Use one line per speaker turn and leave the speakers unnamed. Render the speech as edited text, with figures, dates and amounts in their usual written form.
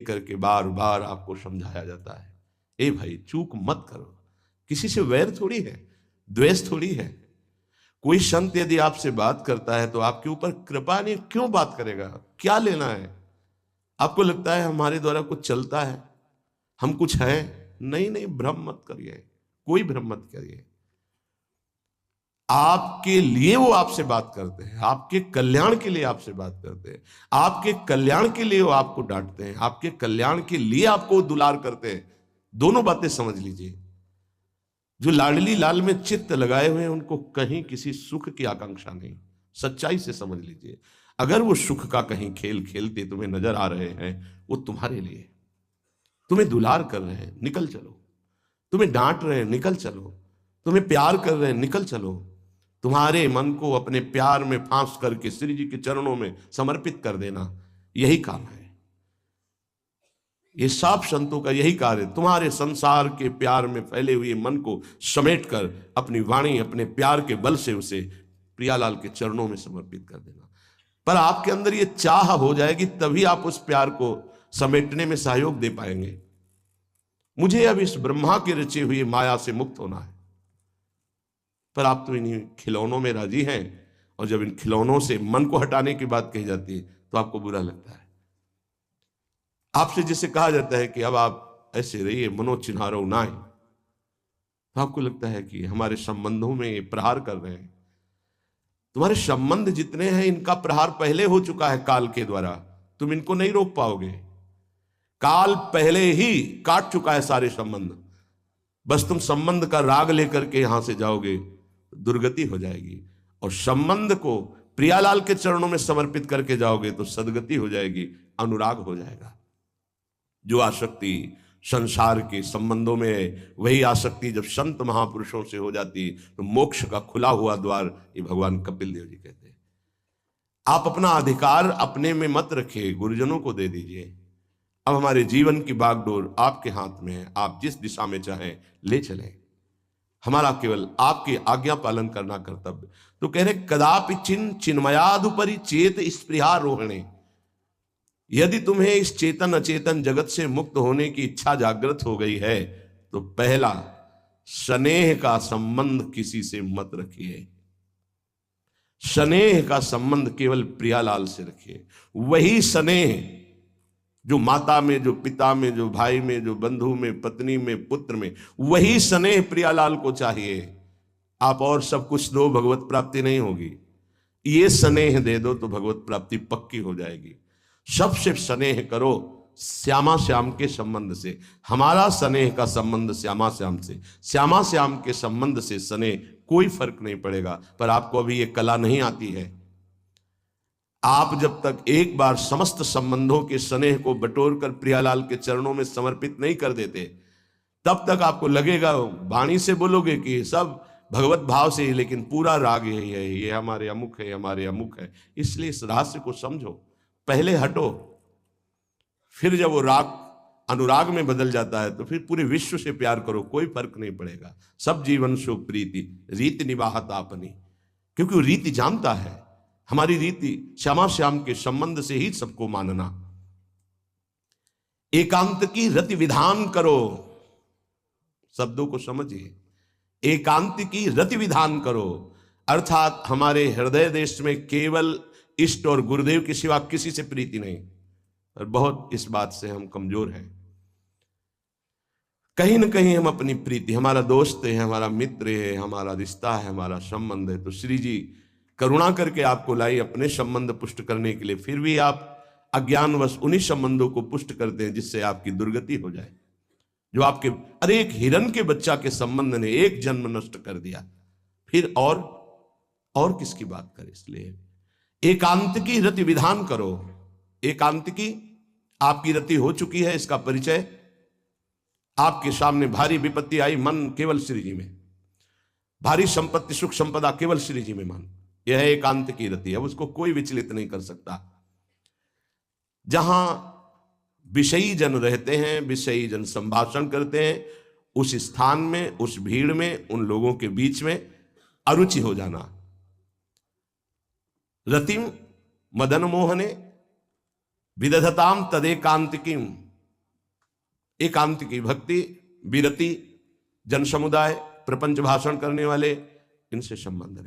करके बार बार आपको समझाया जाता है, ए भाई चूक मत करो। किसी से वैर थोड़ी है, द्वेष थोड़ी है। कोई संत यदि आपसे बात करता है तो आपके ऊपर कृपा नहीं, क्यों बात करेगा, क्या लेना है? आपको लगता है हमारे द्वारा कुछ चलता है, हम कुछ है? नहीं नहीं, भ्रम मत करिए, कोई भ्रम मत करिए। आपके लिए वो आपसे बात करते हैं, आपके कल्याण के लिए आपसे बात करते हैं, आपके कल्याण के लिए वो आपको डांटते हैं, आपके कल्याण के लिए आपको दुलार करते हैं। दोनों बातें समझ लीजिए। जो लाडली लाल में चित्त लगाए हुए हैं उनको कहीं किसी सुख की आकांक्षा नहीं। सच्चाई से समझ लीजिए, अगर वो सुख का कहीं खेल खेलते तुम्हें नजर आ रहे हैं, वो तुम्हारे लिए। तुम्हें दुलार कर रहे हैं, निकल चलो। तुम्हें डांट रहे हैं, निकल चलो। तुम्हें प्यार कर रहे हैं, निकल चलो। तुम्हारे मन को अपने प्यार में फांस करके श्री जी के चरणों में समर्पित कर देना, यही काम है। ये सब संतों का यही कार्य, तुम्हारे संसार के प्यार में फैले हुए मन को समेटकर अपनी वाणी, अपने प्यार के बल से उसे प्रियालाल के चरणों में समर्पित कर देना। पर आपके अंदर ये चाह हो जाएगी, तभी आप उस प्यार को समेटने में सहयोग दे पाएंगे। मुझे अब इस ब्रह्मा के रचे हुए माया से मुक्त होना है, पर आप तो इन्हीं खिलौनों में राजी हैं, और जब इन खिलौनों से मन को हटाने की बात कही जाती है तो आपको बुरा लगता है। आपसे जिसे कहा जाता है कि अब आप ऐसे रहिए, मनोचिन्हारो नाय, तो आपको लगता है कि हमारे संबंधों में ये प्रहार कर रहे हैं। तुम्हारे संबंध जितने हैं इनका प्रहार पहले हो चुका है काल के द्वारा, तुम इनको नहीं रोक पाओगे। काल पहले ही काट चुका है सारे संबंध। बस तुम संबंध का राग लेकर के यहां से जाओगे, दुर्गति हो जाएगी। और संबंध को प्रियालाल के चरणों में समर्पित करके जाओगे तो सदगति हो जाएगी, अनुराग हो जाएगा। जो आसक्ति संसार के संबंधों में है, वही आसक्ति जब संत महापुरुषों से हो जाती तो मोक्ष का खुला हुआ द्वार, ये भगवान कपिल देव जी कहते हैं। आप अपना अधिकार अपने में मत रखिए, गुरुजनों को दे दीजिए। अब हमारे जीवन की बागडोर आपके हाथ में है, आप जिस दिशा में चाहें ले चलें। हमारा केवल आपकी आज्ञा पालन करना कर्तव्य। तो कह रहे कदापि चिन्मयादुपरि चेत स्पृहा रोहिणी। यदि तुम्हें इस चेतन अचेतन जगत से मुक्त होने की इच्छा जागृत हो गई है तो पहला, स्नेह का संबंध किसी से मत रखिए। स्नेह का संबंध केवल प्रियालाल से रखिए। वही स्नेह जो माता में, जो पिता में, जो भाई में, जो बंधु में, पत्नी में, पुत्र में, वही स्नेह प्रियालाल को चाहिए। आप और सब कुछ दो, भगवत प्राप्ति नहीं होगी। ये स्नेह दे दो तो भगवत प्राप्ति पक्की हो जाएगी। सबसे स्नेह करो श्यामा श्याम के संबंध से। हमारा स्नेह का संबंध श्यामा श्याम से, श्यामा श्याम के संबंध से स्नेह, कोई फर्क नहीं पड़ेगा। पर आपको अभी ये कला नहीं आती है। आप जब तक एक बार समस्त संबंधों के स्नेह को बटोर कर प्रियालाल के चरणों में समर्पित नहीं कर देते, तब तक आपको लगेगा, वाणी से बोलोगे कि सब भगवत भाव से, लेकिन पूरा राग यही है, ये हमारे अमुक है, हमारे अमुक है। इसलिए इस रहस्य को समझो, पहले हटो, फिर जब वो राग अनुराग में बदल जाता है तो फिर पूरे विश्व से प्यार करो, कोई फर्क नहीं पड़ेगा। सब जीवन सो प्रीति रीति निवाहत आपनी, क्योंकि वो रीति जानता है। हमारी रीति श्यामा श्याम के संबंध से ही सबको मानना। एकांत की रति विधान करो, शब्दों को समझिए। एकांत की रति विधान करो, अर्थात हमारे हृदय देश में केवल इष्ट और गुरुदेव के सिवा किसी से प्रीति नहीं। और बहुत इस बात से हम कमजोर हैं। कहीं ना कहीं हम अपनी प्रीति, हमारा दोस्त है, हमारा मित्र है, हमारा रिश्ता है, हमारा संबंध है, तो श्री जी करुणा करके आपको लाई अपने संबंध पुष्ट करने के लिए। फिर भी आप अज्ञानवश उन्हीं संबंधों को पुष्ट करते हैं जिससे आपकी दुर्गति हो जाए। जो आपके, अरे एक हिरण के बच्चा के संबंध ने एक जन्म नष्ट कर दिया, फिर और किसकी बात करें। इसलिए एकांत की रति विधान करो। एकांत की आपकी रति हो चुकी है, इसका परिचय आपके सामने भारी विपत्ति आई, मन केवल श्री जी में, भारी संपत्ति सुख संपदा केवल श्री जी में मन, यह है एकांत की रति। अब उसको कोई विचलित नहीं कर सकता। जहां विषयी जन रहते हैं, विषयी जन संभाषण करते हैं, उस स्थान में, उस भीड़ में, उन लोगों के बीच में अरुचि हो जाना। रतिम मदन मोहने विदधताम तदेकांतिकीम एकांत की भक्ति, विरति, जन समुदाय, प्रपंच भाषण करने वाले, इनसे संबंध नहीं।